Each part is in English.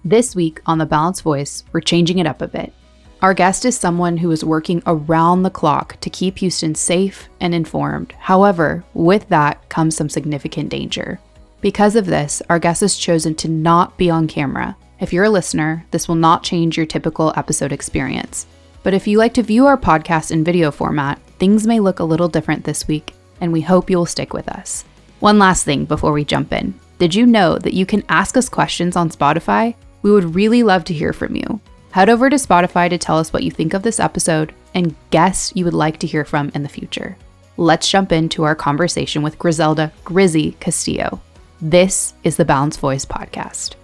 This week on The Balanced Voice, we're changing it up a bit. Our guest is someone who is working around the clock to keep Houston safe and informed. However, with that comes some significant danger. Because of this, our guest has chosen to not be on camera. If you're a listener, this will not change your typical episode experience. But if you like to view our podcast in video format, things may look a little different this week, and we hope you will stick with us. One last thing before we jump in. Did you know that you can ask us questions on Spotify? We would really love to hear from you. Head over to Spotify to tell us what you think of this episode and guests you would like to hear from in the future. Let's jump into our conversation with Griselda Grizzy Castillo. This is the Balanced Voice podcast.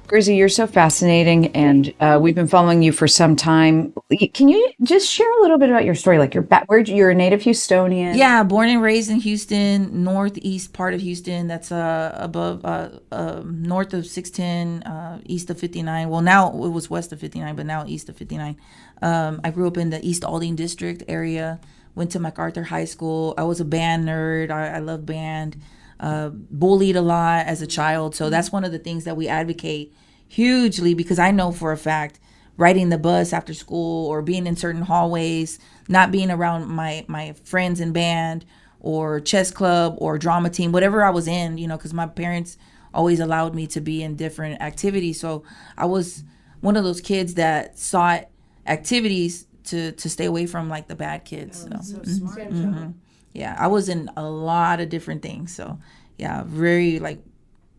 Grizzy, you're so fascinating, and we've been following you for some time. Can you just share a little bit about your story? Like you're a native Houstonian? Yeah, born and raised in Houston, northeast part of Houston. That's above, north of 610, east of 59. Well, now it was west of 59, but now east of 59. I grew up in the East Aldine district area. Went to MacArthur High School. I was a band nerd. I love band. Bullied a lot as a child, so that's one of the things that we advocate hugely, because I know for a fact riding the bus after school or being in certain hallways, not being around my friends in band or chess club or drama team, whatever I was in, because my parents always allowed me to be in different activities. So I was one of those kids that sought activities to stay away from like the bad kids. So smart. Mm-hmm. Yeah, I was in a lot of different things. So, yeah, very,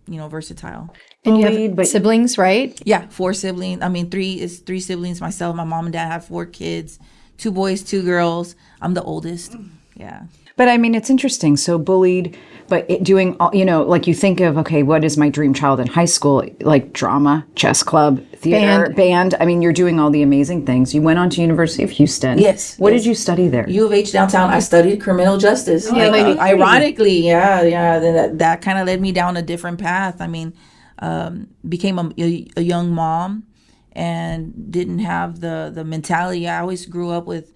versatile. And you have siblings, right? Yeah, 4 siblings. I mean, 3 siblings. Myself, my mom and dad have 4 kids, 2 boys, 2 girls. I'm the oldest. Yeah. But I mean, it's interesting. So bullied, but doing all, like you think of, okay, what is my dream child in high school? Like drama, chess club, theater, band. I mean, you're doing all the amazing things. You went on to University of Houston. Yes. What did you study there? U of H downtown. I studied criminal justice. Ironically, yeah. Then that kind of led me down a different path. I mean, became a young mom and didn't have the mentality. I always grew up with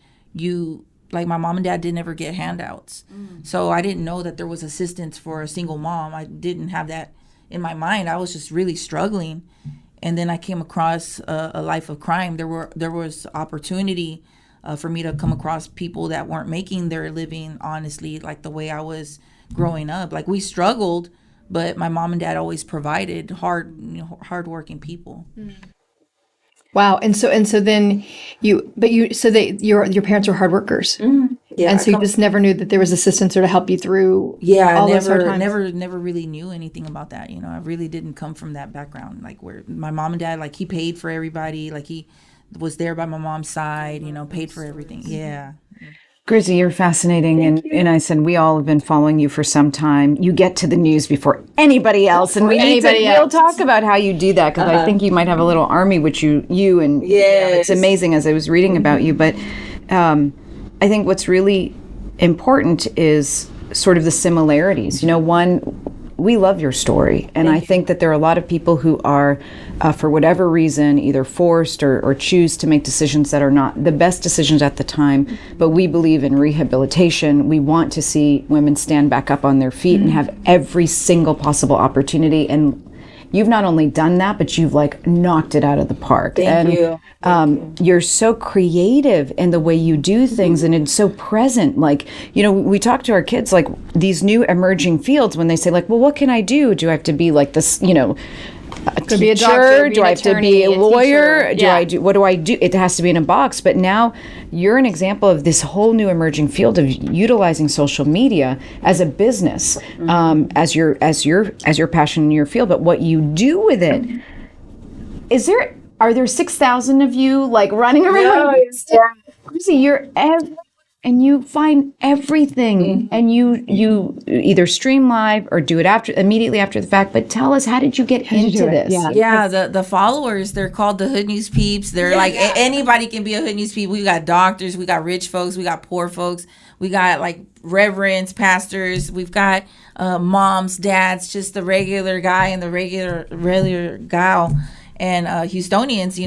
like my mom and dad didn't ever get handouts. So I didn't know that there was assistance for a single mom. I didn't have that in my mind. I was just really struggling. And then I came across a life of crime. There was opportunity for me to come across people that weren't making their living honestly, like the way I was growing up. Like we struggled, but my mom and dad always provided hardworking people. Wow. And so then your parents were hard workers. Mm-hmm. Yeah. And so you just never knew that there was assistance or to help you through. Yeah. all I those hard times. never really knew anything about that. I really didn't come from that background. Like where my mom and dad, like he paid for everybody. Like he was there by my mom's side, paid for everything. Yeah. Grizzy, you're fascinating. And I said, we all have been following you for some time. You get to the news before anybody else. And we'll talk about how you do that, because I think you might have a little army, which you and yes. It's amazing as I was reading about you. But I think what's really important is sort of the similarities. One, we love your story. And I think that there are a lot of people who are, for whatever reason, either forced or choose to make decisions that are not the best decisions at the time. But we believe in rehabilitation. We want to see women stand back up on their feet and have every single possible opportunity. And you've not only done that, but you've knocked it out of the park. Thank you. You're so creative in the way you do things, and it's so present. We talk to our kids these new emerging fields when they say well, what can I do? Do I have to be this, a teacher? Be a doctor, do I have to be a lawyer? What do I do? It has to be in a box. But now you're an example of this whole new emerging field of utilizing social media as a business, as your passion in your field. But what you do with it, are there 6,000 of you running around? Grizzy, you're and you find everything, and you either stream live or do it immediately after the fact. But tell us, how did you get into this? Yeah, the followers, they're called the Hood News Peeps. They're anybody can be a Hood News Peep. We got doctors, we got rich folks, we got poor folks, we got reverends, pastors, we've got moms, dads, just the regular guy and the regular gal, and Houstonians,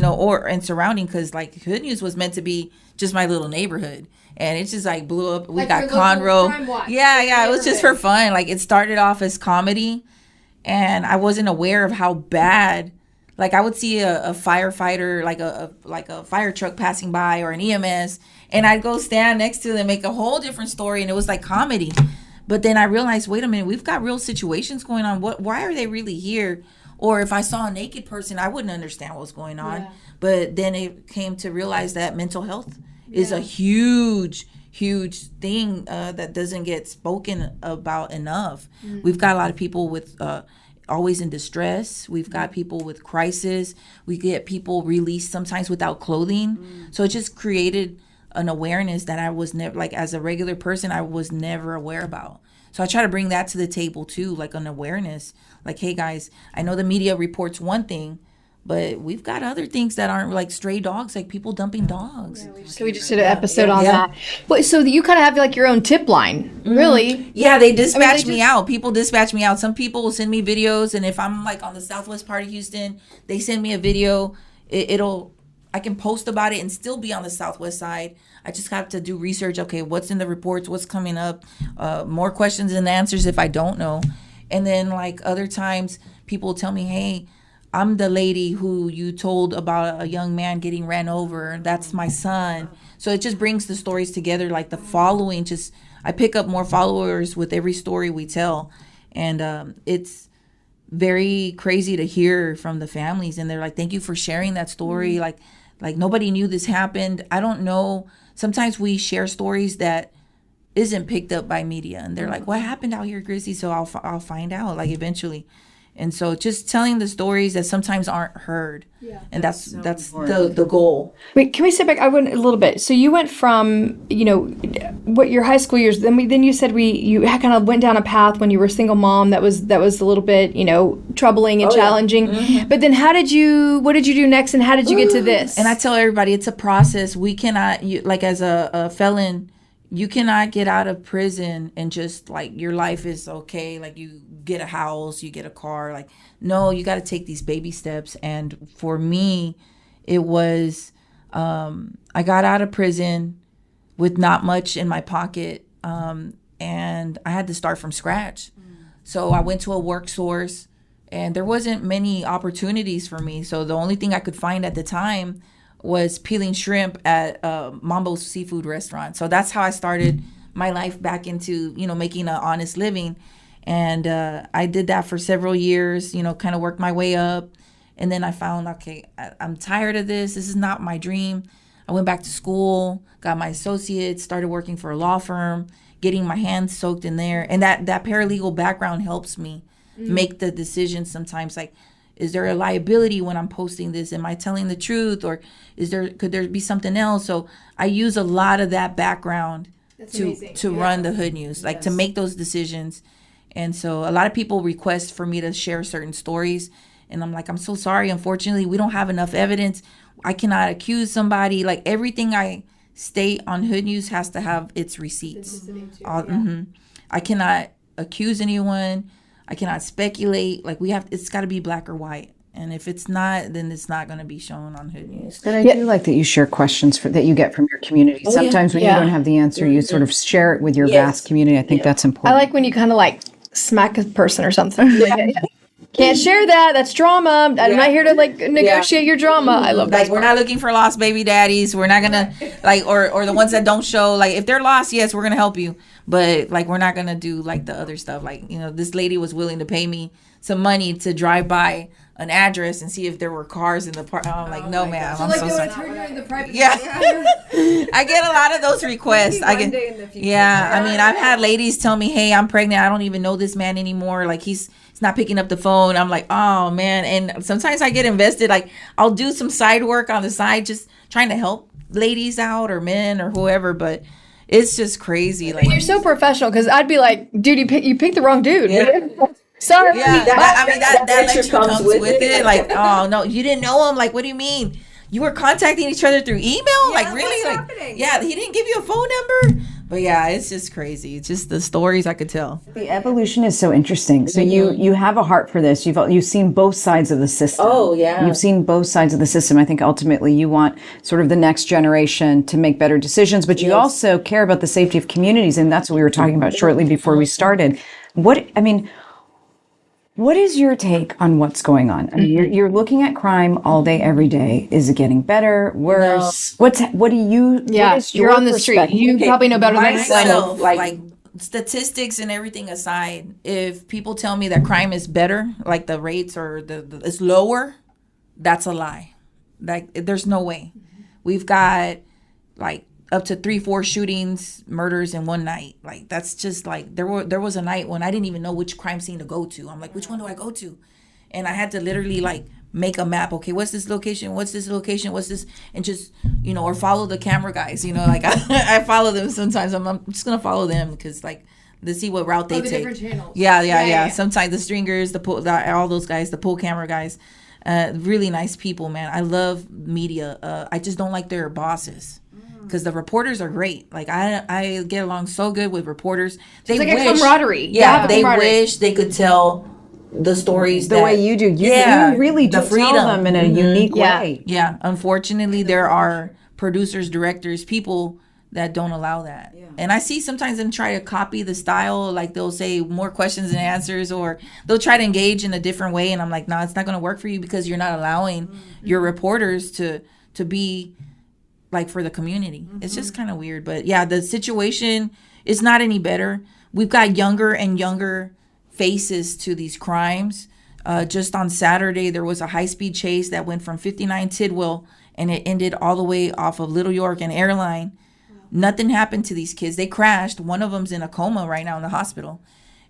and surrounding, because Hood News was meant to be just my little neighborhood. And it just blew up. We got Conroe. Yeah. It was just for fun. It started off as comedy, and I wasn't aware of how bad. Like I would see a firefighter, like a fire truck passing by or an EMS, and I'd go stand next to them, make a whole different story, and it was like comedy. But then I realized, wait a minute, we've got real situations going on. Why are they really here? Or if I saw a naked person, I wouldn't understand what was going on. Yeah. But then it came to realize that mental health is a huge thing that doesn't get spoken about enough. We've got a lot of people with always in distress. We've got people with crisis. We get people released sometimes without clothing. So it just created an awareness that I was never, like as a regular person, I was never aware about. So I try to bring that to the table too, like an awareness. Like, hey guys, I know the media reports one thing, but we've got other things that aren't like stray dogs, like people dumping dogs. So we just did an episode on that. But so you kind of have like your own tip line, really? Yeah, they dispatch me out. People dispatch me out. Some people will send me videos, and if I'm like on the southwest part of Houston, they send me a video. I can post about it and still be on the southwest side. I just have to do research. Okay, what's in the reports? What's coming up? More questions and answers if I don't know. And then like other times, people tell me, hey, I'm the lady who you told about a young man getting ran over. That's my son. So it just brings the stories together. Like the following, I pick up more followers with every story we tell. And it's very crazy to hear from the families. And they're like, thank you for sharing that story. Like nobody knew this happened. I don't know. Sometimes we share stories that isn't picked up by media. And they're like, what happened out here, Grizzy? So I'll find out like eventually. And so just telling the stories that sometimes aren't heard. Yeah. And that's the goal. Wait, can we step back? I went a little bit. So you went from, what your high school years, then you said you kind of went down a path when you were a single mom that was a little bit, troubling and challenging. Yeah. Mm-hmm. But then what did you do next and how did you get to this? And I tell everybody it's a process. We cannot, as a felon, you cannot get out of prison and just like your life is okay. Like you get a house, you get a car. Like, no, you got to take these baby steps. And for me, it was, I got out of prison with not much in my pocket. And I had to start from scratch. So I went to a work source and there wasn't many opportunities for me. So the only thing I could find at the time was peeling shrimp at Mambo's seafood restaurant. So that's how I started my life back into, making an honest living. And I did that for several years, kind of worked my way up. And then I found, okay, I'm tired of this. This is not my dream. I went back to school, got my associates, started working for a law firm, getting my hands soaked in there. And that paralegal background helps me make the decisions sometimes, like, is there a liability when I'm posting this? Am I telling the truth? Or could there be something else? So I use a lot of that background to run the Hood News, to make those decisions. And so a lot of people request for me to share certain stories. And I'm like, I'm so sorry. Unfortunately, we don't have enough evidence. I cannot accuse somebody. Like everything I state on Hood News has to have its receipts. I cannot accuse anyone. I cannot speculate. Like it's got to be black or white. And if it's not, then it's not going to be shown on Hood News. But I do like that you share questions that you get from your community. Sometimes when you don't have the answer, you sort of share it with your vast community. I think that's important. I like when you kind of like smack a person or something. Can't share that. That's drama. I'm not here to negotiate your drama. I love that. Like we're not looking for lost baby daddies. We're not gonna or the ones that don't show. Like if they're lost, yes, we're gonna help you. But we're not gonna do the other stuff. This lady was willing to pay me some money to drive by an address and see if there were cars in the park. I'm like, no, ma'am. I'm so sorry. I get a lot of those requests. I mean, I've had ladies tell me, hey, I'm pregnant. I don't even know this man anymore. Like he's not picking up the phone. I'm like, oh man. And sometimes I get invested. Like I'll do some side work on the side, just trying to help ladies out or men or whoever. But it's just crazy. Like you're so professional because I'd be like, dude, you picked the wrong dude. Yeah. Sorry. Yeah, that lecture comes with it. Like, oh no, you didn't know him. Like, what do you mean? You were contacting each other through email? Like, really? Like, happening? Yeah, he didn't give you a phone number. But yeah, it's just crazy. It's just the stories I could tell. The evolution is so interesting. So you have a heart for this. You've seen both sides of the system. Oh yeah. You've seen both sides of the system. I think ultimately you want sort of the next generation to make better decisions, but you also care about the safety of communities, and that's what we were talking about shortly before we started. What is your take on what's going on? I mean, you're looking at crime all day, every day. Is it getting better, worse? What do you? Yeah, what is you're your on the street. perspective? You probably know better than us. Myself, like statistics and everything aside, if people tell me that crime is better, like the rates or the is lower, that's a lie. Like there's no way. We've got like up to 3-4 shootings, murders in one night. Like that's just like there was a night when I didn't even know which crime scene to go to. I'm like, which one do I go to? And I had to literally like make a map. Okay, what's this location? What's this location? What's this? And just, or follow the camera guys. Like I follow them sometimes. I'm just gonna follow them because like to see what route they take. Different channels. Yeah. Sometimes the stringers, all those guys, the pull camera guys, really nice people, man. I love media. I just don't like their bosses. Because the reporters are great. Like I get along so good with reporters. They it's like wish, a camaraderie. Yeah, they wish they could tell the stories the way you do. You really do tell them in a unique way. Yeah. Unfortunately, there are producers, directors, people that don't allow that. Yeah. And I see sometimes them try to copy the style. Like they'll say more questions and answers, or they'll try to engage in a different way. And I'm like, no, it's not going to work for you because you're not allowing your reporters to be like for the community. It's just kind of weird. But yeah, the situation is not any better. We've got younger and younger faces to these crimes. Just on Saturday, there was a high-speed chase that went from 59 Tidwell, and it ended all the way off of Little York and Airline. Nothing happened to these kids. They crashed. One of them's in a coma right now in the hospital.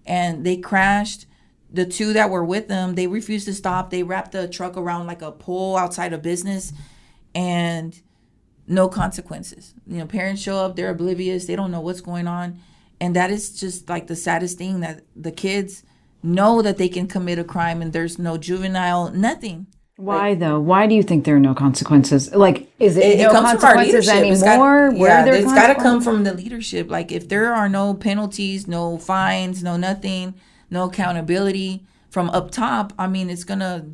And they crashed. The two that were with them, they refused to stop. They wrapped the truck around like a pole outside a business, and no consequences. Parents show up, they're oblivious, they don't know what's going on. And that is just like the saddest thing, that the kids know that they can commit a crime and there's no juvenile, nothing. Why though? Why do you think there are no consequences? Like, is it no comes from our consequences leadership anymore? It's got to come from the leadership. Like if there are no penalties, no fines, no nothing, no accountability from up top, I mean, it's gonna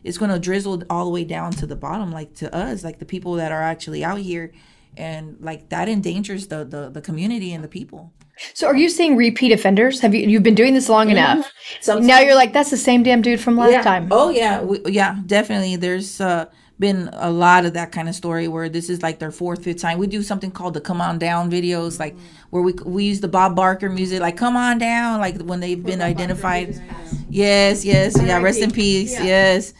it's gonna drizzle all the way down to the bottom, like to us, like the people that are actually out here, and like that endangers the community and the people. So are you saying repeat offenders? Have you've been doing this long enough? Sometimes. Now you're like, that's the same damn dude from last time. Oh yeah, definitely. There's been a lot of that kind of story where this is like their 4th, 5th time. We do something called the Come On Down videos, like where we use the Bob Barker music, like come on down, like when they've been identified. Yes, yeah, rest in peace. Yeah. Yes.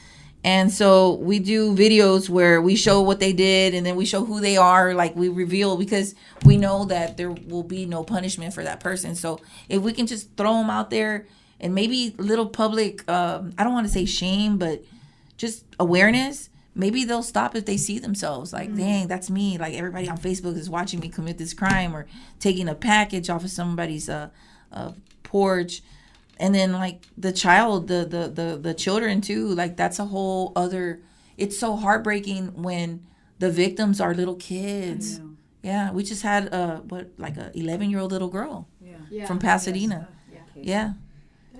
And so we do videos where we show what they did, and then we show who they are, like we reveal, because we know that there will be no punishment for that person. So if we can just throw them out there and maybe little public, I don't want to say shame, but just awareness, maybe they'll stop if they see themselves like, dang, that's me. Like everybody on Facebook is watching me commit this crime, or taking a package off of somebody's porch. And then like the child, the children too, like that's a whole other, it's so heartbreaking when the victims are little kids. Yeah, we just had a 11-year-old little girl from Pasadena. Yeah.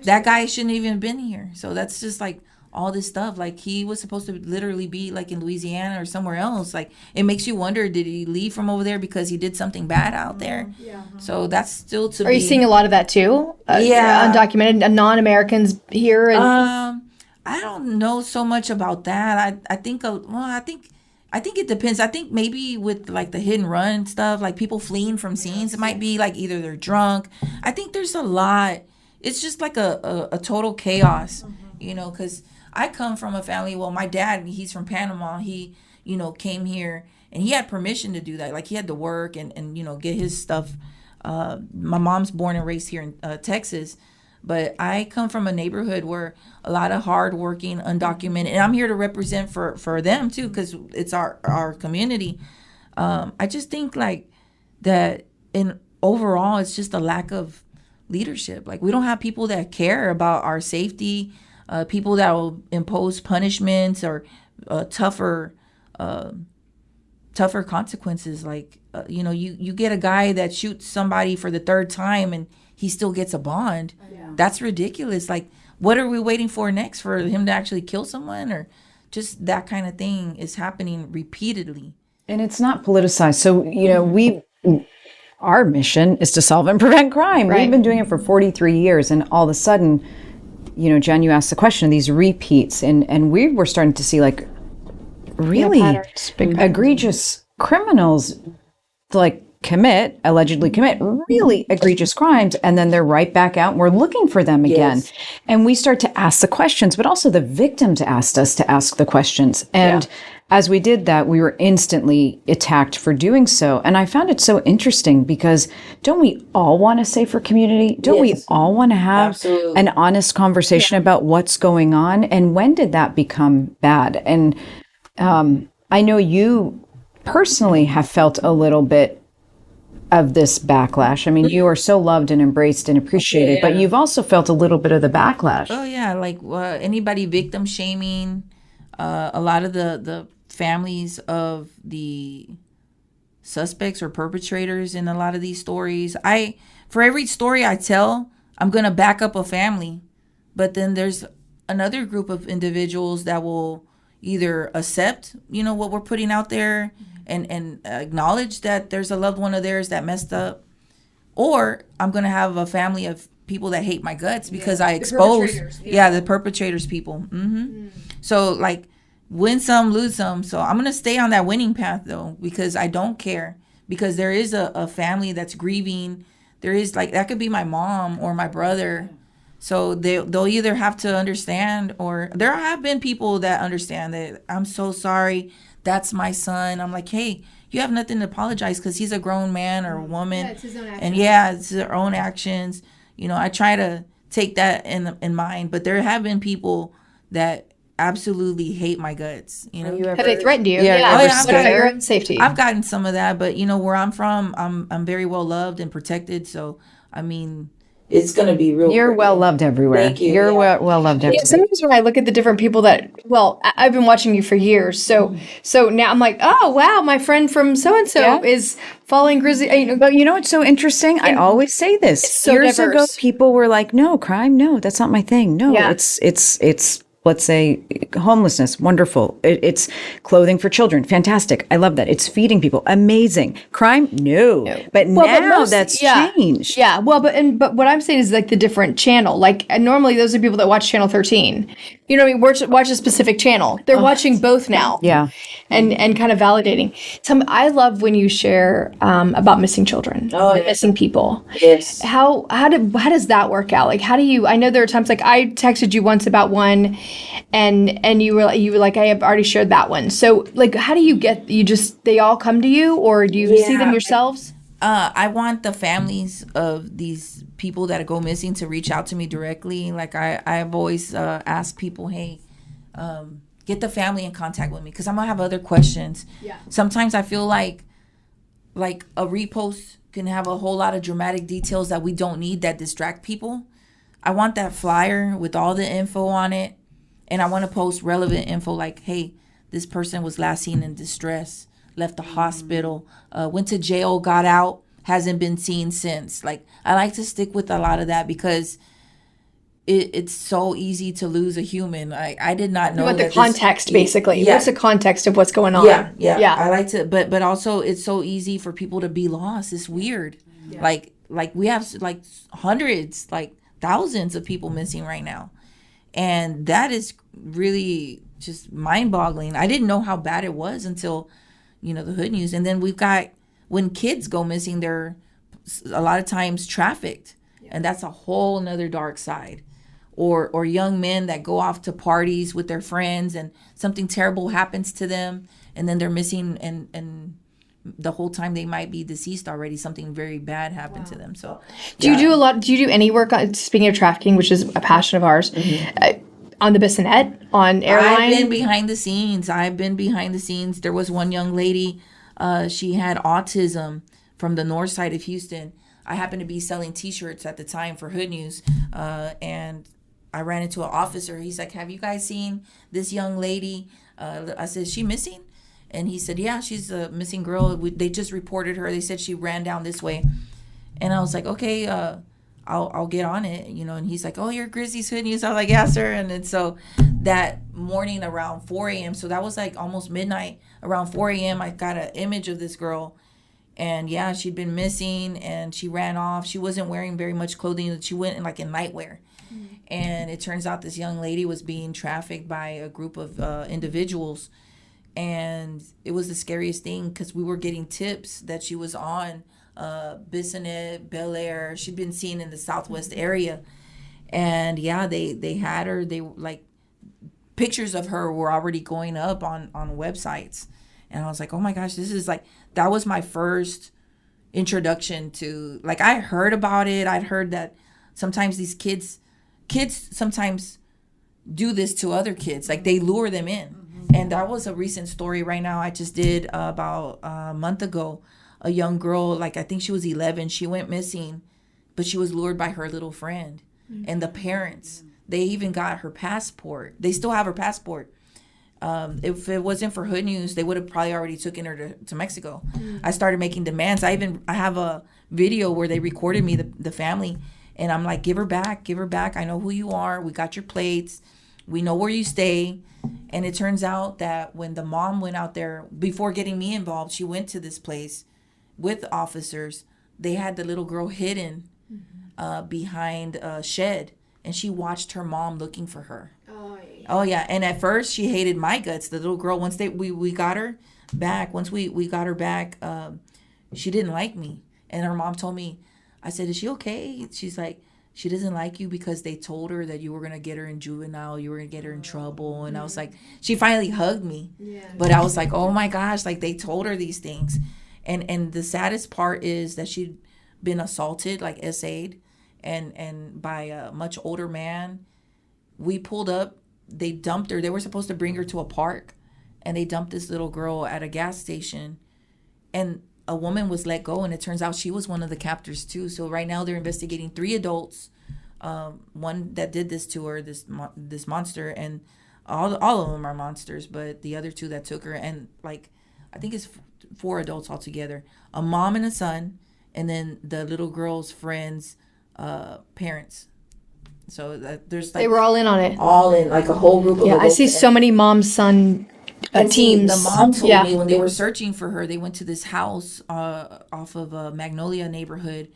That guy shouldn't even have been here. So that's just like all this stuff. Like he was supposed to literally be like in Louisiana or somewhere else. Like it makes you wonder, did he leave from over there because he did something bad out there? Yeah. So that's still to be. Are you seeing a lot of that too? Undocumented non-Americans here? And I don't know so much about that. I think it depends. I think maybe with like the hit and run stuff, like people fleeing from scenes, it might be like either they're drunk. I think there's a lot. It's just like a total chaos, because I come from a family. Well, my dad, he's from Panama. He, came here and he had permission to do that. Like he had to work and get his stuff. My mom's born and raised here in Texas, but I come from a neighborhood where a lot of hardworking, undocumented, and I'm here to represent for them too, because it's our community. I just think like that in overall, it's just a lack of leadership. Like we don't have people that care about our safety, people that will impose punishments or tougher consequences. Like you get a guy that shoots somebody for the 3rd time and he still gets a bond. That's ridiculous. Like what are we waiting for next, for him to actually kill someone? Or just that kind of thing is happening repeatedly. And it's not politicized. So our mission is to solve and prevent crime. Right. We've been doing it for 43 years, and all of a sudden, Jen, you asked the question of these repeats, and we were starting to see like really patterns, big patterns. egregious criminals allegedly commit really egregious crimes, and then they're right back out and we're looking for them again. Yes. And we start to ask the questions, but also the victims asked us to ask the questions. And as we did that, we were instantly attacked for doing so. And I found it so interesting because don't we all want a safer community? Don't we all want to have Absolutely. an honest conversation about what's going on? And when did that become bad? And I know you personally have felt a little bit of this backlash. I mean, you are so loved and embraced and appreciated, but you've also felt a little bit of the backlash. Oh yeah, like anybody victim shaming, a lot of the families of the suspects or perpetrators in a lot of these stories. For every story I tell, I'm gonna back up a family, but then there's another group of individuals that will either accept, what we're putting out there and acknowledge that there's a loved one of theirs that messed up, or I'm gonna have a family of people that hate my guts because I expose the perpetrators people. So like win some, lose some. So I'm gonna stay on that winning path though, because I don't care, because there is a family that's grieving. There is that could be my mom or my brother. So they'll either have to understand, or there have been people that understand that I'm so sorry. That's my son. I'm like, hey, you have nothing to apologize because he's a grown man or woman. Yeah, it's his own actions. And it's their own actions. I try to take that in mind, but there have been people that absolutely hate my guts. Have they threatened you? I've What about your own safety? I've gotten some of that, but where I'm from, I'm very well loved and protected. So I mean, it's gonna be real. You're well loved everywhere. Thank you. You're well loved everywhere. Sometimes when I look at the different people I've been watching you for years, so now I'm like, oh wow, my friend from so and so is following Grizzy. But what's so interesting? I always say this. so Years ago, diverse. people were like, "No crime, no, that's not my thing. No, it's let's say homelessness, wonderful. It's clothing for children, fantastic. I love that. It's feeding people, amazing. Crime, no. But now that's changed. Yeah, well, but what I'm saying is like the different channel. Like normally those are people that watch Channel 13. You know what I mean? Watch a specific channel. They're watching both now. Yeah. And kind of validating. I love when you share about missing children, missing people. Yes. How does that work out? Like, how do you? I know there are times like I texted you once about one, and you were like, I have already shared that one. So like, how do you get? They all come to you, or do you see them yourselves? I want the families of these people that go missing to reach out to me directly. Like I've always asked people, hey, get the family in contact with me because I'm gonna have other questions. Yeah. Sometimes I feel like a repost can have a whole lot of dramatic details that we don't need that distract people. I want that flyer with all the info on it, and I want to post relevant info like, hey, this person was last seen in distress, left the hospital, went to jail, got out, hasn't been seen since. Like, I like to stick with a lot of that because it's so easy to lose a human. I did not know the context, basically. Yeah. What's the context of what's going on? Yeah. I like to, but also it's so easy for people to be lost. It's weird. Yeah. Like we have like hundreds, like thousands of people missing right now, and that is really just mind-boggling. I didn't know how bad it was until the hood news, and then we've got when kids go missing, they're a lot of times trafficked, and that's a whole nother dark side. Or young men that go off to parties with their friends and something terrible happens to them and then they're missing and the whole time they might be deceased already. Something very bad happened to them. So do you do any work on, speaking of trafficking, which is a passion of ours, on the Bissonnette, on airline? I've been behind the scenes. There was one young lady, she had autism from the north side of Houston. I happened to be selling t-shirts at the time for Hood News, and I ran into an officer. He's like, have you guys seen this young lady? I said, is she missing? And he said, yeah, she's a missing girl. They just reported her. They said she ran down this way. And I was like, okay, I'll get on it, And he's like, oh, you're Grizzy's Hood News. I was like, yeah, sir. And then so that morning around 4 a.m., so that was like almost midnight, around 4 a.m., I got an image of this girl. And yeah, she'd been missing and she ran off. She wasn't wearing very much clothing. She went in like in nightwear. And it turns out this young lady was being trafficked by a group of individuals. And it was the scariest thing because we were getting tips that she was on Bissonnette, Bel Air. She'd been seen in the Southwest area. And yeah, they had her. They like pictures of her were already going up on websites. And I was like, oh my gosh, this is like, that was my first introduction to, like, I heard about it. I'd heard that sometimes these kids sometimes do this to other kids. Like, they lure them in. And that was a recent story right now. I just did about a month ago. A young girl, like, I think she was 11. She went missing, but she was lured by her little friend. And the parents, they even got her passport. They still have her passport. If it wasn't for Hood News, they would have probably already taken her to Mexico. I started making demands. I have a video where they recorded me, the family, and I'm like, give her back. I know who you are. We got your plates. We know where you stay. And it turns out that when the mom went out there, before getting me involved, she went to this place with officers. They had the little girl hidden behind a shed, and she watched her mom looking for her. Oh yeah. And at first she hated my guts. The little girl, once we got her back, she didn't like me. And her mom told me, I said, is she okay? She's like, she doesn't like you because they told her that you were going to get her in juvenile, you were going to get her in trouble. And I was like, she finally hugged me. Yeah. But I was like, oh my gosh, like, they told her these things. And the saddest part is that she'd been assaulted, like SA'd, and by a much older man. We pulled up. They dumped her. They were supposed to bring her to a park, and they dumped this little girl at a gas station, and a woman was let go, and it turns out she was one of the captors too. So right now they're investigating 3 adults, one that did this to her, this monster, and all of them are monsters, but the other 2 that took her, and like, I think it's 4 adults altogether, a mom and a son, and then the little girl's friends' parents. So there's like, they were all in on it. All in, like a whole group of adults. I see so many mom-son teams. The mom told me when they were searching for her, they went to this house off of a Magnolia neighborhood,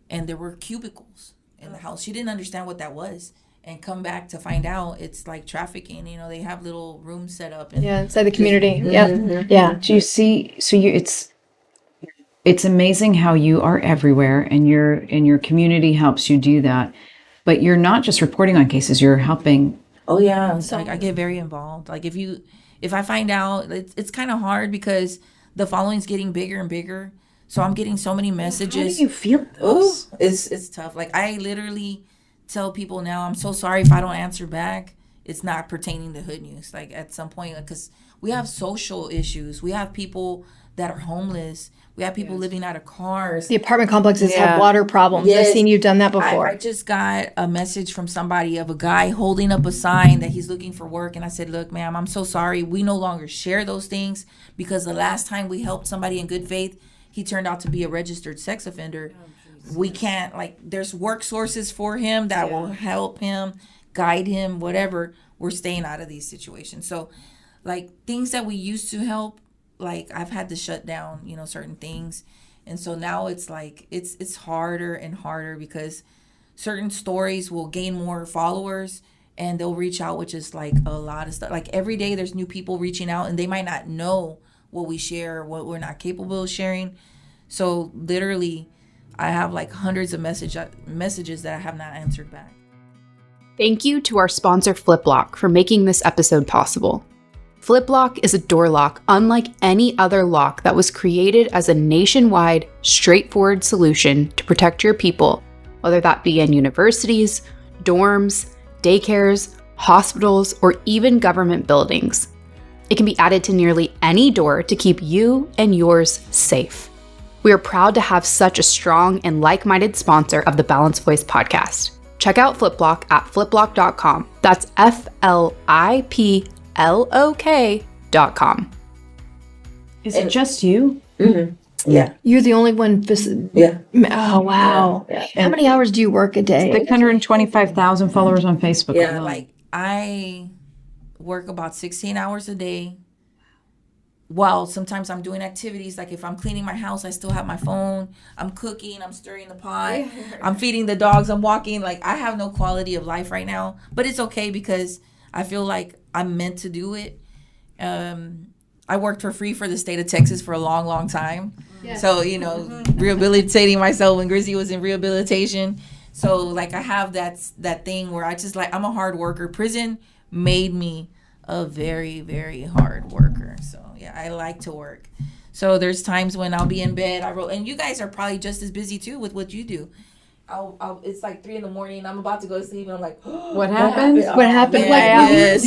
and there were cubicles in the house. She didn't understand what that was, and come back to find out it's like trafficking. You know, they have little rooms set up. And inside the community. Yeah. Do you see? So it's amazing how you are everywhere, and your community helps you do that. But you're not just reporting on cases, you're helping. Oh yeah. So like, I get very involved. Like, if I find out, it's kind of hard because the following's getting bigger and bigger. So I'm getting so many messages. How do you feel? It's tough. Like, I literally tell people now, I'm so sorry if I don't answer back. It's not pertaining to Hood News. Like, at some point, because we have social issues. We have people that are homeless. We have people living out of cars. The apartment complexes have water problems. Yes. I've seen you've done that before. I just got a message from somebody of a guy holding up a sign that he's looking for work. And I said, look, ma'am, I'm so sorry. We no longer share those things because the last time we helped somebody in good faith, he turned out to be a registered sex offender. We can't, like, there's work sources for him that will help him, guide him, whatever. We're staying out of these situations. So, like, things that we used to help, like, I've had to shut down, certain things. And so now it's like, it's harder and harder because certain stories will gain more followers and they'll reach out with just like a lot of stuff. Like, every day there's new people reaching out, and they might not know what we share, what we're not capable of sharing. So literally, I have like hundreds of messages that I have not answered back. Thank you to our sponsor, FlipLock, for making this episode possible. FlipLock is a door lock unlike any other lock that was created as a nationwide, straightforward solution to protect your people, whether that be in universities, dorms, daycares, hospitals, or even government buildings. It can be added to nearly any door to keep you and yours safe. We are proud to have such a strong and like-minded sponsor of the Balanced Voice podcast. Check out FlipLock at fliplock.com. That's FLIPLOK.com. Is it just you? Mm-hmm. Yeah. You're the only one. Yeah. Oh, wow. Yeah. How many hours do you work a day? 625,000 followers on Facebook. Yeah, like, I work about 16 hours a day. while sometimes I'm doing activities, like if I'm cleaning my house, I still have my phone. I'm cooking, I'm stirring the pot, I'm feeding the dogs, I'm walking. Like, I have no quality of life right now, but it's okay because I feel like I'm meant to do it. I worked for free for the state of Texas for a long, long time. Yeah. So, rehabilitating myself when Grizzy was in rehabilitation. So, like, I have that thing where I just, like, I'm a hard worker. Prison made me a very, very hard worker. So yeah, I like to work. So there's times when I'll be in bed, and you guys are probably just as busy too with what you do. It's like 3 a.m. I'm about to go to sleep and I'm like, what happened? What happened? Yes.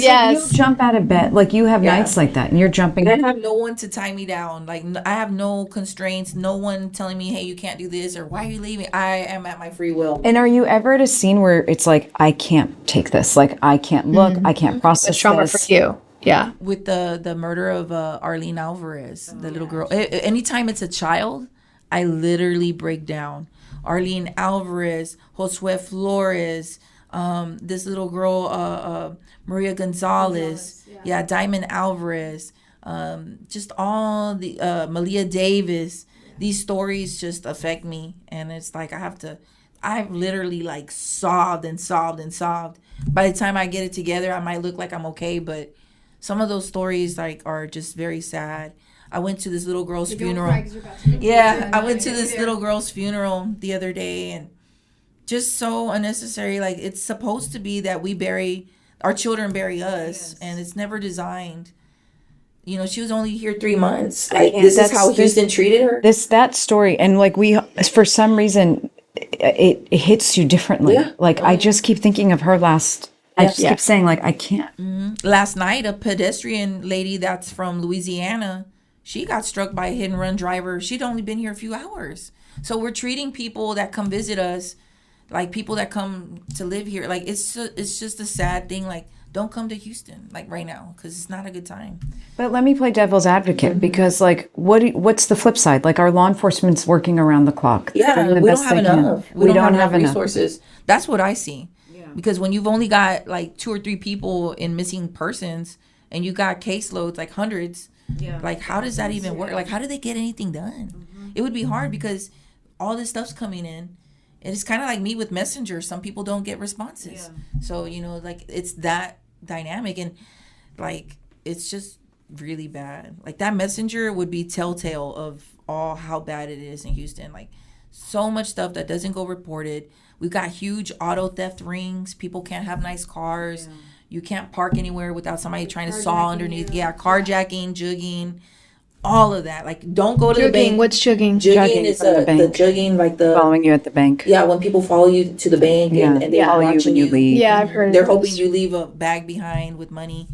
You jump out of bed. Like, you have nights like that and you're jumping. I have no one to tie me down. Like, I have no constraints, no one telling me, hey, you can't do this, or why are you leaving? I am at my free will. And are you ever at a scene where it's like, I can't take this, like, I can't look, I can't process trauma this? for you. Yeah. With the murder of Arlene Alvarez, the little girl. Anytime it's a child, I literally break down. Arlene Alvarez, Josue Flores, this little girl, Maria Gonzalez, Diamond Alvarez, just all the Malia Davis. These stories just affect me, and it's like I've literally like sobbed and sobbed and sobbed. By the time I get it together, I might look like I'm okay, but some of those stories like are just very sad. I went to this little girl's funeral. I went to this little girl's funeral the other day, and just so unnecessary. Like, it's supposed to be that our children bury us, and it's never designed. She was only here 3 months. Like, this is how Houston treated her. That story, and like, for some reason, it hits you differently. Yeah. Like, I just keep thinking of her last. I just keep saying, like, I can't. Mm-hmm. Last night, a pedestrian lady that's from Louisiana, she got struck by a hit and run driver. She'd only been here a few hours. So we're treating people that come visit us like people that come to live here. Like, it's just a sad thing. Like, don't come to Houston, like, right now, because it's not a good time. But let me play devil's advocate, because, like, what's the flip side? Like, our law enforcement's working around the clock. Yeah, we don't have enough. We don't have enough resources. That's what I see. Yeah. Because when you've only got, like, 2 or 3 people in missing persons, and you got caseloads, like, hundreds, like, how does that even work? Like, how do they get anything done? Mm-hmm. It would be hard because all this stuff's coming in. And it's kind of like me with Messenger. Some people don't get responses. Yeah. So, like, it's that dynamic, and like, it's just really bad. Like, that Messenger would be telltale of all how bad it is in Houston. Like, so much stuff that doesn't go reported. We've got huge auto theft rings. People can't have nice cars. Yeah. You can't park anywhere without somebody trying to saw underneath. Yeah, carjacking, jugging, all of that. Like, don't go to the bank. What's jugging? Jugging is the jugging, like the following you at the bank. Yeah, when people follow you to the bank and they follow you when you leave. Yeah, I've heard. They're hoping you leave a bag behind with money.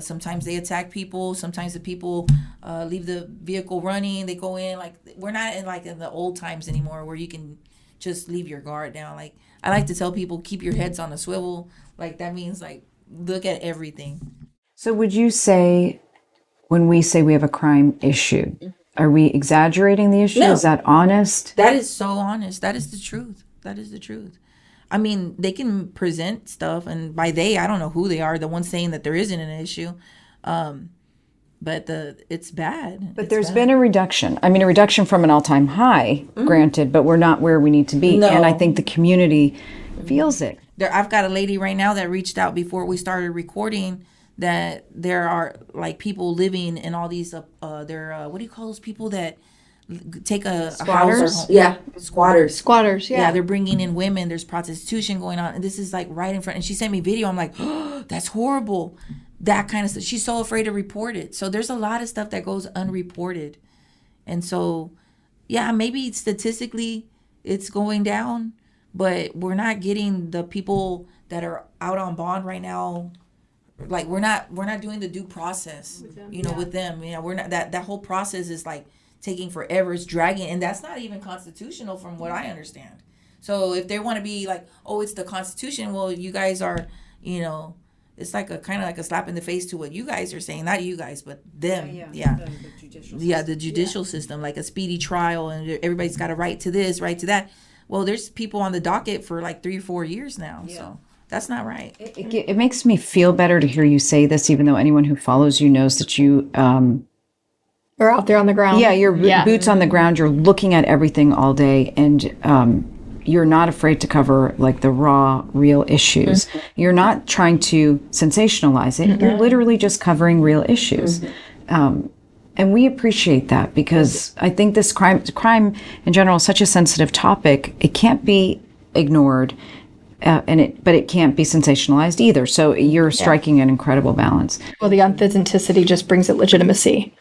Sometimes they attack people. Sometimes the people leave the vehicle running. They go in. Like, we're not in the old times anymore where you can just leave your guard down. Like, I like to tell people, keep your heads on a swivel. Like, that means, like, look at everything. So would you say, when we say we have a crime issue, are we exaggerating the issue? No. Is that honest? That is so honest. That is the truth. That is the truth. I mean, they can present stuff, and by they, I don't know who they are, the ones saying that there isn't an issue. But it's bad. But there's been a reduction. I mean, a reduction from an all-time high, granted, but we're not where we need to be. No. And I think the community feels it. I've got a lady right now that reached out before we started recording that there are, like, people living in all these, what do you call those people that take a house or home? Yeah, squatters. Squatters, yeah. Yeah, they're bringing in women. There's prostitution going on. And this is, like, right in front. And she sent me video. I'm like, oh, that's horrible. That kind of stuff. She's so afraid to report it. So there's a lot of stuff that goes unreported. And so, yeah, maybe statistically it's going down, but we're not getting the people that are out on bond right now. Like, we're not doing the due process, with them, with them. We're not, that whole process is, like, taking forever. It's dragging, and that's not even constitutional from what I understand. So if they want to be like, oh, it's the Constitution, well, you guys are, it's like a kind of like a slap in the face to what you guys are saying. Not you guys, but them. The judicial system, like a speedy trial, and everybody's got a right to this, right to that. Well, there's people on the docket for like 3 or 4 years now. Yeah. So that's not right. It makes me feel better to hear you say this, even though anyone who follows you knows that you Or out there on the ground. Yeah, your boots on the ground. You're looking at everything all day, and you're not afraid to cover like the raw, real issues. You're not trying to sensationalize it. You're literally just covering real issues. And we appreciate that because I think this crime in general is such a sensitive topic. It can't be ignored, but it can't be sensationalized either. So you're striking an incredible balance. Well, the authenticity just brings it legitimacy.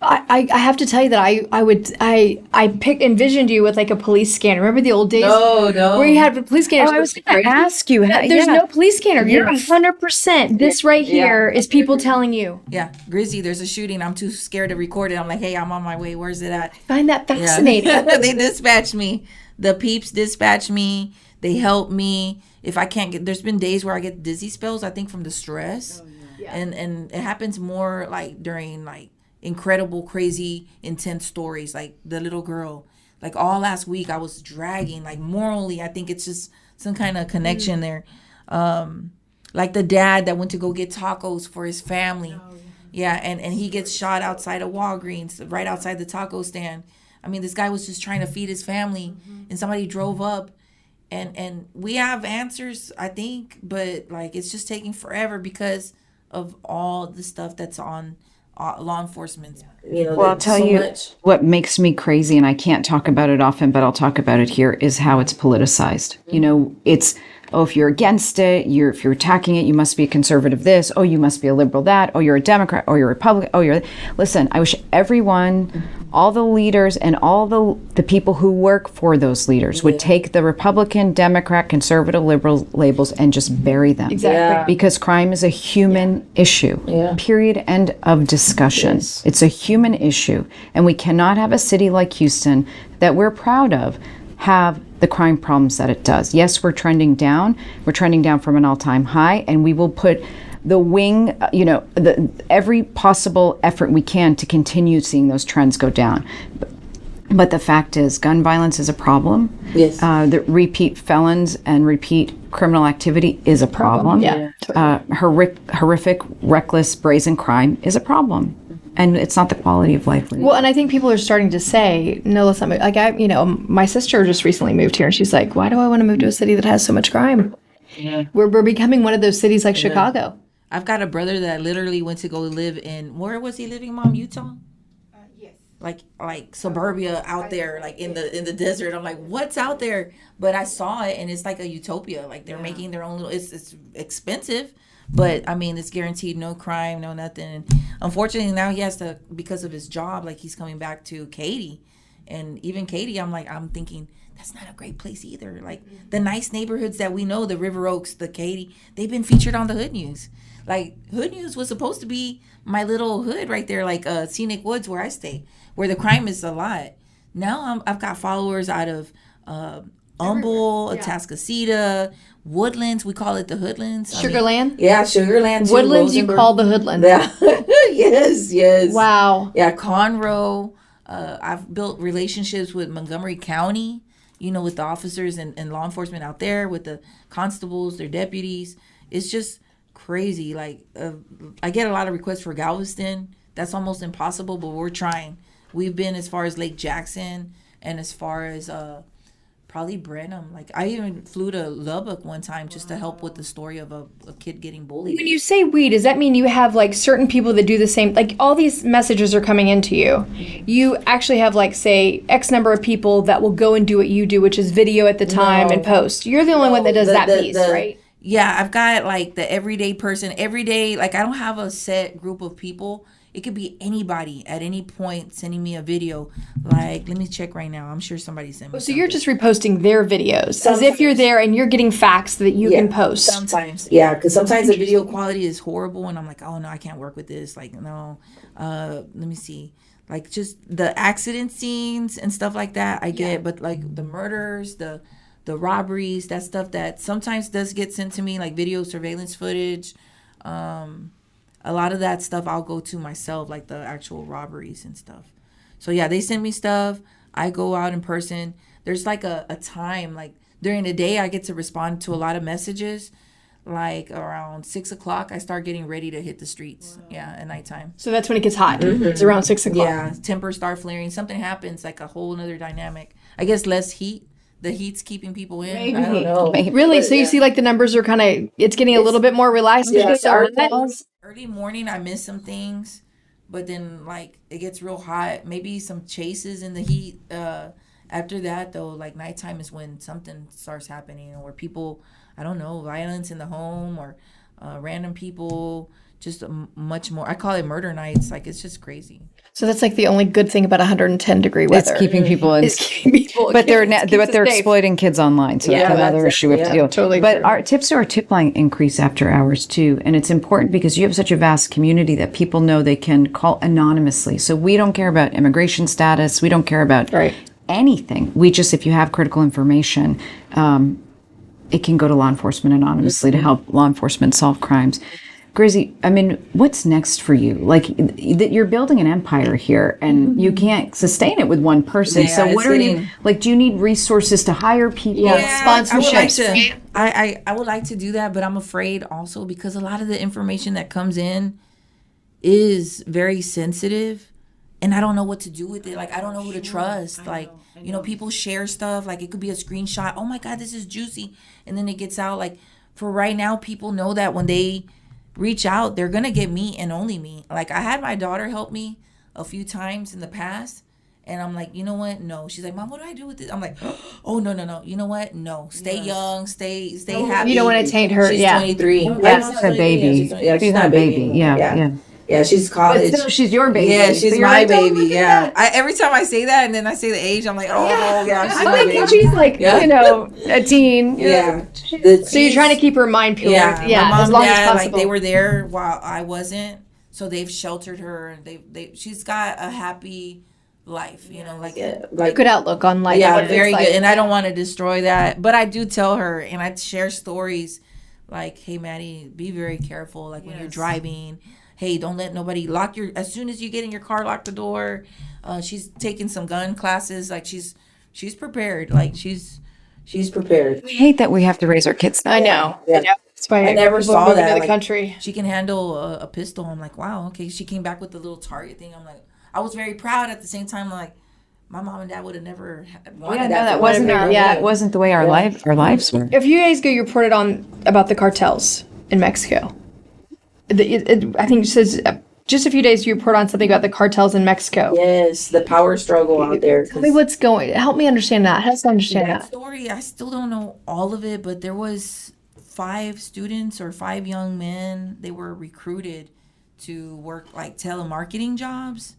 I have to tell you that I envisioned you with like a police scanner. Remember the old days? No. Where you had a police scanner. I was going to ask you. There's no police scanner. You're 100%. This right here is people telling you. Yeah, Grizzy, there's a shooting. I'm too scared to record it. I'm like, hey, I'm on my way. Where's it at? Find that fascinating. They dispatch me. The peeps dispatch me. They help me. If I can't get, there's been days where I get dizzy spells, I think from the stress. And it happens more like during like incredible, crazy, intense stories, like the little girl. Like all last week I was dragging, like morally, I think it's just some kind of connection there. Like the dad that went to go get tacos for his family. Yeah, and he gets shot outside of Walgreens, right outside the taco stand. I mean, this guy was just trying to feed his family, and somebody drove up. And we have answers, I think, but like it's just taking forever because of all the stuff that's on law enforcement. Well, I'll tell you what makes me crazy, and I can't talk about it often, but I'll talk about it here, is how it's politicized. You know, it's, if you're against it, if you're attacking it, you must be a conservative this, you must be a liberal that, you're a Democrat, you're a Republican, listen, I wish everyone, all the leaders and all the people who work for those leaders would take the Republican, Democrat, conservative, liberal labels and just bury them. Exactly. Because crime is a human issue. Period. End of discussion. It's a human issue. And we cannot have a city like Houston that we're proud of have the crime problems that it does. Yes, we're trending down. We're trending down from an all-time high, and we will put the wing, every possible effort we can to continue seeing those trends go down. But the fact is, gun violence is a problem. Yes. The repeat felons and repeat criminal activity is a problem. Yeah. Horrific, reckless, brazen crime is a problem. And it's not the quality of life. Well, and I think people are starting to say, no, let's not move. Like, my sister just recently moved here, and she's like, why do I want to move to a city that has so much crime? Yeah. We're becoming one of those cities like Chicago. I've got a brother that literally went to go live in, where was he living, Mom? Utah? Yes. Like suburbia out there, like in the desert. I'm like, what's out there? But I saw it, and it's like a utopia. Like they're making their own little, it's expensive. But I mean, it's guaranteed no crime, no nothing. And unfortunately, now he has to, because of his job, like he's coming back to Katy. And even Katy, I'm thinking, that's not a great place either. Like the nice neighborhoods that we know, the River Oaks, the Katy, they've been featured on the Hood News. Like Hood News was supposed to be my little hood right there, like Scenic Woods where I stay, where the crime is a lot. Now I've got followers out of Humble, Atascocita, Woodlands, we call it the Hoodlands. Sugarland? Sugarland. Woodlands you call the Hoodlands. Yeah. yes. Wow. Yeah, Conroe. I've built relationships with Montgomery County, with the officers and law enforcement out there, with the constables, their deputies. It's just crazy. Like, I get a lot of requests for Galveston. That's almost impossible, but we're trying. We've been as far as Lake Jackson and as far as probably Brenham. Like I even flew to Lubbock one time just to help with the story of a kid getting bullied. When you say we, does that mean you have like certain people that do the same? Like all these messages are coming into you. You actually have like say X number of people that will go and do what you do, which is video at the time and post. You're the only one that does that piece, right? Yeah, I've got like the everyday person. Every day, like I don't have a set group of people. It could be anybody at any point sending me a video. Like, let me check right now. I'm sure somebody sent me. So you're just reposting their videos as if you're there and you're getting facts that you can post. Sometimes, yeah, because sometimes the video quality is horrible, and I'm like, oh no, I can't work with this. Like, no, let me see. Like just the accident scenes and stuff like that, I get, but like the murders, the robberies, that stuff that sometimes does get sent to me, like video surveillance footage. A lot of that stuff I'll go to myself, like the actual robberies and stuff. So yeah, they send me stuff. I go out in person. There's like a time, like during the day I get to respond to a lot of messages. like around 6 o'clock, I start getting ready to hit the streets. Yeah, at nighttime. So that's when it gets hot. It's around 6 o'clock. Yeah, tempers start flaring. Something happens, like a whole other dynamic. I guess less heat. The heat's keeping people in. Maybe. I don't know. Really? So you see like the numbers are kind of, it's getting a little bit more relaxed. Early morning, I miss some things, but then like it gets real hot. Maybe some chases in the heat. After that, though, like nighttime is when something starts happening, or people, I don't know, violence in the home, or random people. Just much more. I call it murder nights. Like it's just crazy. So that's like the only good thing about 110-degree weather. It's keeping people in. But they're exploiting kids online, so that's another issue we have to deal with. Totally but true. our tip line increase after hours too, and it's important because you have such a vast community that people know they can call anonymously. So we don't care about immigration status. We don't care about anything. We just, if you have critical information, it can go to law enforcement anonymously to help law enforcement solve crimes. Grizzy, I mean, what's next for you? Like, that you're building an empire here, and you can't sustain it with one person. Yeah, so, what are you like? Do you need resources to hire people? Sponsorships. I would like to do that, but I'm afraid also because a lot of the information that comes in is very sensitive, and I don't know what to do with it. Like, I don't know who to trust. Like, you know, people share stuff. Like, it could be a screenshot. Oh my God, this is juicy, and then it gets out. Like, for right now, people know that when they reach out, they're gonna get me and only me. Like, I had my daughter help me a few times in the past, and I'm like, you know what? No. She's like, Mom, what do I do with this? I'm like, oh no. You know what? No. Stay young. Stay happy. You don't want to taint her. She's 23. Yeah, she's a baby. She's not a baby. Yeah, she's college. But still, she's your baby. Yeah, she's so my baby. Yeah. Every time I say that and then I say the age, I'm like, oh yeah, she's my baby. She's like, you know, a teen. Yeah. So you're trying to keep her mind pure. Yeah. My mom as long and as dad, possible. like, they were there while I wasn't. So they've sheltered her. She's got a happy life, you know, like good outlook on life. Yeah, very good. And I don't want to destroy that, but I do tell her, and I share stories like, hey, Maddie, be very careful. Like when you're driving, hey, don't let nobody lock as soon as you get in your car, lock the door. She's taking some gun classes. Like she's prepared. Like she's prepared. We hate that we have to raise our kids. I know. Yeah. I know. That's why I never saw that. In the like, country. She can handle a pistol. I'm like, wow, okay. She came back with the little target thing. I'm like, I was very proud. At the same time, like, my mom and dad would have never wanted that. That wasn't it wasn't the way our lives were. A few days ago, you reported on about the cartels in Mexico. I think it says just a few days you report on something about the cartels in Mexico. Yes, the power struggle out there. Tell me what's going. Help me understand that. Help me understand that story. I still don't know all of it, but there was 5 students or 5 young men. They were recruited to work like telemarketing jobs,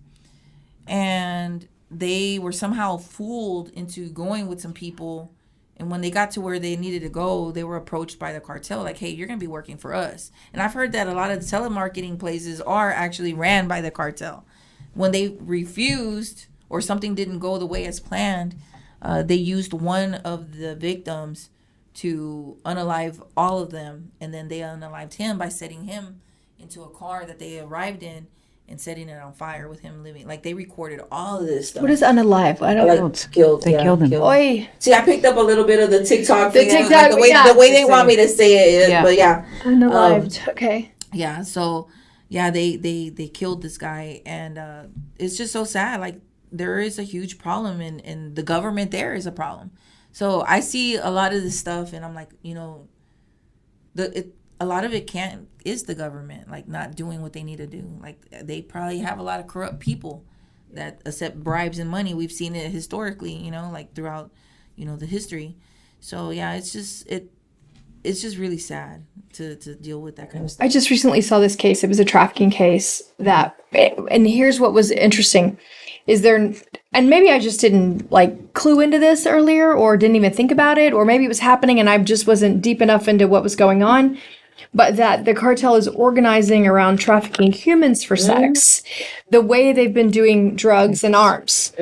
and they were somehow fooled into going with some people. And when they got to where they needed to go, they were approached by the cartel, like, hey, you're going to be working for us. And I've heard that a lot of the telemarketing places are actually ran by the cartel. When they refused or something didn't go the way as planned, they used one of the victims to unalive all of them. And then they unalived him by setting him into a car that they arrived in and setting it on fire with him living. Like, they recorded all of this stuff. What is unalive? I don't know. Killed. They killed him. Oy. See, I picked up a little bit of the TikTok thing. TikTok, the way they want me to say it. But yeah. Unalived. Okay. Yeah. So, yeah, they killed this guy. And it's just so sad. Like, there is a huge problem. And the government there is a problem. So I see a lot of this stuff. And I'm like, you know, a lot of it is the government, like, not doing what they need to do. Like, they probably have a lot of corrupt people that accept bribes and money. We've seen it historically, you know, like throughout, you know, the history. So yeah, it's just really sad to deal with that kind of stuff. I just recently saw this case. It was a trafficking case and here's what was interesting. And maybe I just didn't like clue into this earlier or didn't even think about it, or maybe it was happening and I just wasn't deep enough into what was going on. But that the cartel is organizing around trafficking humans for sex, the way they've been doing drugs and arms,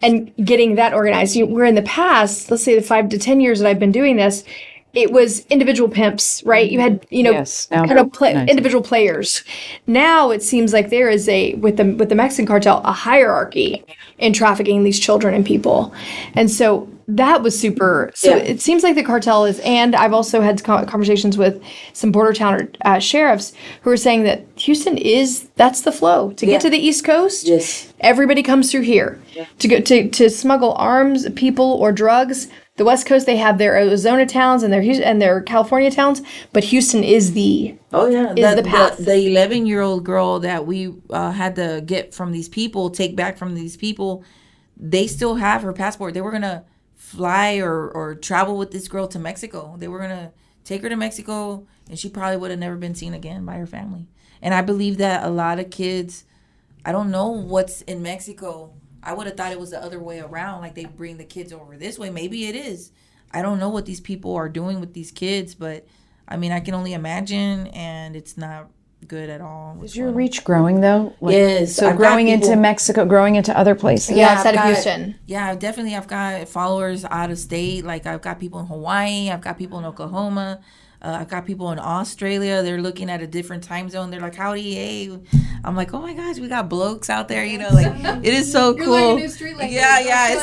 and getting that organized. Where in the past, let's say the 5 to 10 years that I've been doing this, it was individual pimps, right? You had, Yes. Now kind of nice. individual players. Now it seems like there is with the Mexican cartel, a hierarchy in trafficking these children and people. And so that was super. So it seems like the cartel is, and I've also had conversations with some border town sheriffs who are saying that Houston that's the flow. To get to the East Coast, everybody comes through here. To go to smuggle arms, people, or drugs. The West Coast, they have their Arizona towns and their California towns, but Houston is the path. The 11-year-old girl that we had to get from these people, take back from these people, they still have her passport. They were gonna fly or travel with this girl to Mexico. They were gonna take her to Mexico, and she probably would have never been seen again by her family. And I believe that a lot of kids, I don't know what's in Mexico. I would have thought it was the other way around, like they bring the kids over this way. Maybe it is. I don't know what these people are doing with these kids, but I mean, I can only imagine, and it's not good at all. Is your reach growing though? Yes. So growing into Mexico, growing into other places. Yeah, outside of Houston. Yeah, definitely. I've got followers out of state. Like I've got people in Hawaii. I've got people in Oklahoma. I've got people in Australia. They're looking at a different time zone. They're like, howdy, hey. I'm like, oh my gosh, we got blokes out there. Like it is so cool. You're like a new street language. Yeah.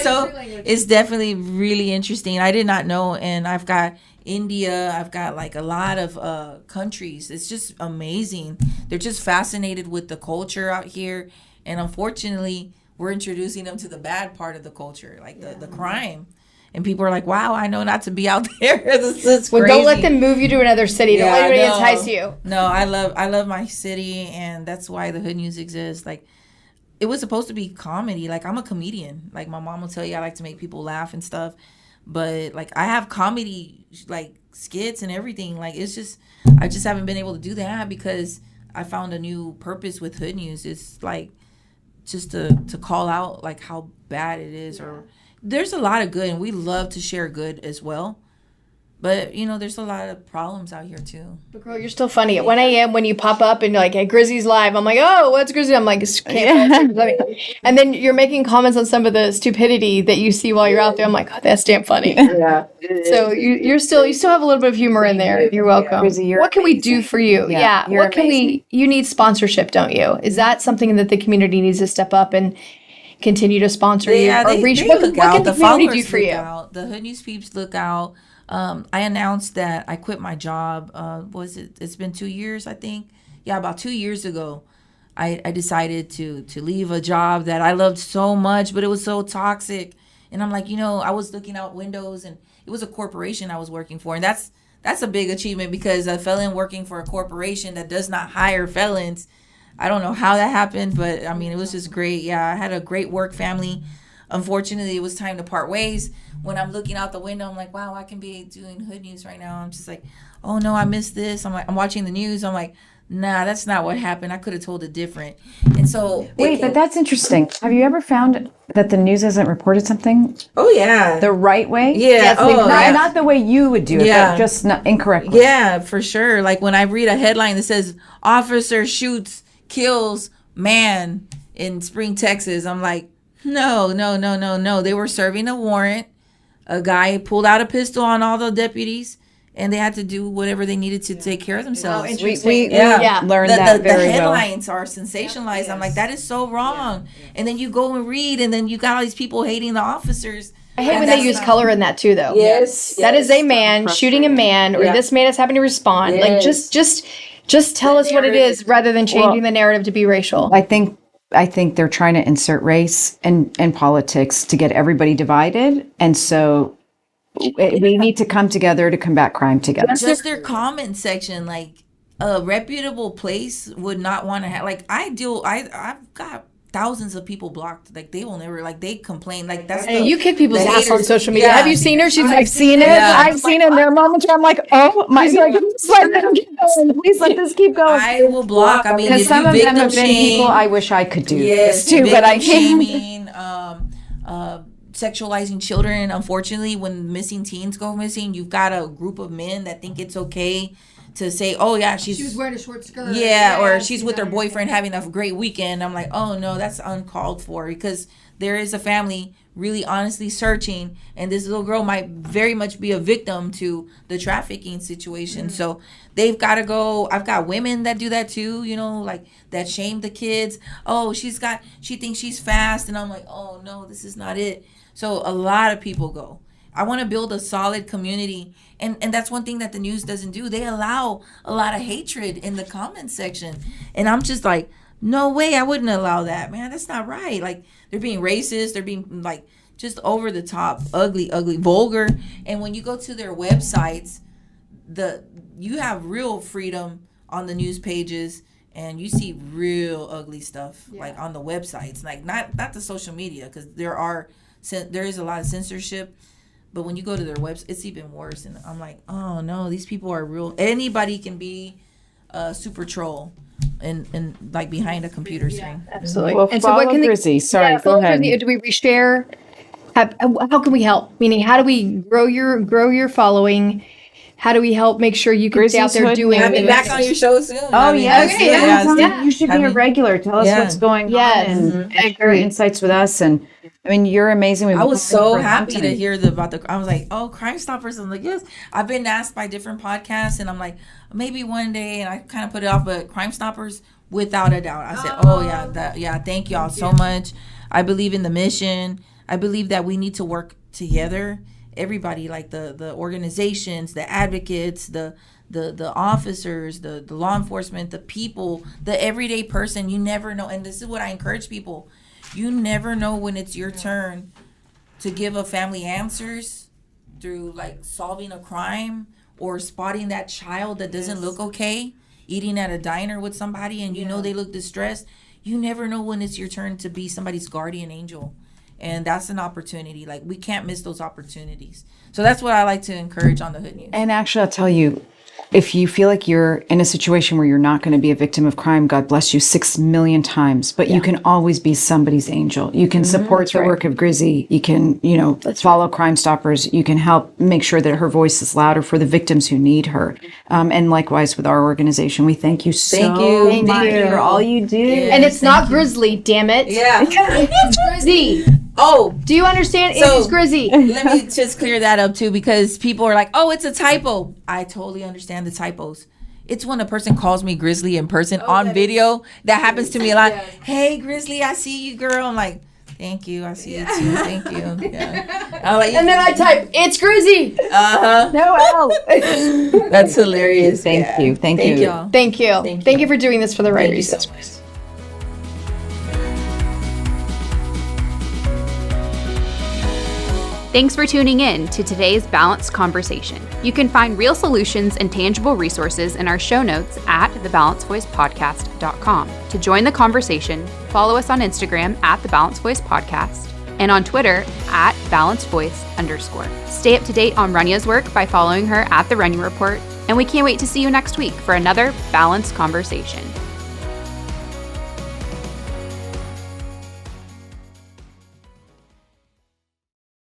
It's definitely really interesting. I did not know. And I've got India. I've got like a lot of countries. It's just amazing. They're just fascinated with the culture out here. And unfortunately, we're introducing them to the bad part of the culture, like the crime. And people are like, wow, I know not to be out there. This is crazy. Well, don't let them move you to another city. Don't let anybody entice you. No, I love my city, and that's why the Hood News exists. Like, it was supposed to be comedy. Like, I'm a comedian. Like, my mom will tell you I like to make people laugh and stuff. But, like, I have comedy, like, skits and everything. Like, it's just, I just haven't been able to do that because I found a new purpose with Hood News. It's, like, just to call out, like, how bad it is or... There's a lot of good, and we love to share good as well. But, there's a lot of problems out here, too. But, girl, you're still funny. At 1 a.m. when you pop up and you're like, hey, Grizzy's live. I'm like, oh, what's Grizzy? I'm like, and then you're making comments on some of the stupidity that you see while you're out there. I'm like, oh, that's damn funny. Yeah. So you still have a little bit of humor in there. You're welcome. Grizzy, what can we do for you? Yeah. What can you need sponsorship, don't you? Is that something that the community needs to step up and continue to sponsor you or reach? What can the community do for you? The Hood News peeps look out. I announced that I quit my job. It's been 2 years, I think. Yeah, about 2 years ago. I decided to leave a job that I loved so much, but it was so toxic. And I'm like, I was looking out windows, and it was a corporation I was working for. And that's a big achievement because a felon working for a corporation that does not hire felons, I don't know how that happened, but I mean, it was just great. Yeah, I had a great work family. Unfortunately, it was time to part ways. When I'm looking out the window, I'm like, wow, I can be doing Hood News right now. I'm just like, oh no, I missed this. I'm watching the news. I'm like, nah, that's not what happened. I could have told it different. And so... Wait, but that's interesting. Have you ever found that the news hasn't reported something? Oh, yeah. The right way? Yeah. Not the way you would do it, but just not incorrectly. Yeah, for sure. Like when I read a headline that says, officer shoots, kills man in Spring, Texas, I'm like, no. They were serving a warrant. A guy pulled out a pistol on all the deputies, and they had to do whatever they needed to take care of themselves. We learned that very well. The headlines are sensationalized. Yes. I'm like, that is so wrong. Yeah. And then you go and read, and then you got all these people hating the officers. I hate when they use color in that too, though. Yes. That is a man shooting a man, or this man is having to respond. Yes. Like, just tell us what it is rather than changing the narrative to be racial. I think they're trying to insert race and politics to get everybody divided. And so we need to come together to combat crime together. Just their comment section, like a reputable place would not want to have, like I've got thousands of people blocked. Like they will never, like they complain. Like that's you kick people's ass on social media. Yeah. Have you seen her? I've seen it. Yeah. I've seen it. There are moments where I'm like, oh my God, please let this keep going. I will block. I mean, because some of them have been people I wish I could do this too, but I can't. Shaming, sexualizing children. Unfortunately, when missing teens go missing, you've got a group of men that think it's okay to say, oh yeah, She was wearing a short skirt. yeah, or I she's see with her that. boyfriend having a great weekend. I'm like, oh no, that's uncalled for, because there is a family really honestly searching, and this little girl might very much be a victim to the trafficking situation. So they've got to go. I've got women that do that too, you know, like that shame the kids. Oh, she thinks she's fast, and I'm like, oh no, this is not it. So a lot of people go. I want to build a solid community. And that's one thing that the news doesn't do. They allow a lot of hatred in the comment section. And I'm just like, no way, I wouldn't allow that, man. That's not right. Like, they're being racist. They're being, like, just over the top, ugly, vulgar. And when you go to their websites, you have real freedom on the news pages. And you see real ugly stuff, like, on the websites. Like, not the social media, because there is a lot of censorship. But when you go to their website, it's even worse. And I'm like, oh no, these people are real. Anybody can be a super troll and like behind a computer screen. Absolutely. Well, and follow so what can Grizzy. Sorry, go follow ahead. Grizzy. Do we reshare? How can we help? Meaning, how do we grow your following? How do we help make sure you can stay out Grizzy's there Hood doing? Have me News. back on your show soon. Oh, yes. Okay, Yeah, yeah. You should be a regular. Tell us Yeah. what's going Yes. on and share insights with us. And I mean, you're amazing. I was so happy to hear about I was like, oh, Crime Stoppers. I'm like, yes. I've been asked by different podcasts, and I'm like, maybe one day, and I kind of put it off, but Crime Stoppers, without a doubt. I said, oh yeah, thank y'all so much. I believe in the mission. I believe that we need to work together. Everybody, like the organizations, the advocates, the officers, the law enforcement, the people, the everyday person. You never know. And this is what I encourage people. You never know when it's your turn to give a family answers through, like, solving a crime or spotting that child that doesn't look okay, eating at a diner with somebody, and you know they look distressed. You never know when it's your turn to be somebody's guardian angel. And that's an opportunity. Like, we can't miss those opportunities. So that's what I like to encourage on the Hood News. And actually, I'll tell you, if you feel like you're in a situation where you're not going to be a victim of crime, God bless you 6 million times. But you can always be somebody's angel. You can support the work of Grizzy. You can, follow Crime Stoppers. You can help make sure that her voice is louder for the victims who need her. And likewise with our organization, we thank you so much for all you do. And it's not Grizzly, damn it. Yeah. It's Grizzy. Oh, Do you understand? So- It's Grizzy. let me just clear that up too, because people are like, oh, it's a typo. I totally understand the typos. It's when a person calls me Grizzly in person on video. That happens to me a lot. Hey, Grizzly, I see you, girl. I'm like, thank you. I see you too. Thank you. Yeah. I'm like, And then I type, it's Grizzy. No, Al. that's hilarious. Thank you. Thank you. y'all. Thank you. Thank you for doing this for the right Thank you so reasons. much. Thanks for tuning in to today's Balanced Conversation. You can find real solutions and tangible resources in our show notes at thebalancedvoicepodcast.com. To join the conversation, follow us on Instagram at The Balanced Voice Podcast and on Twitter at @balancedvoice_. Stay up to date on Rania's work by following her at The Rania Report, and we can't wait to see you next week for another Balanced Conversation.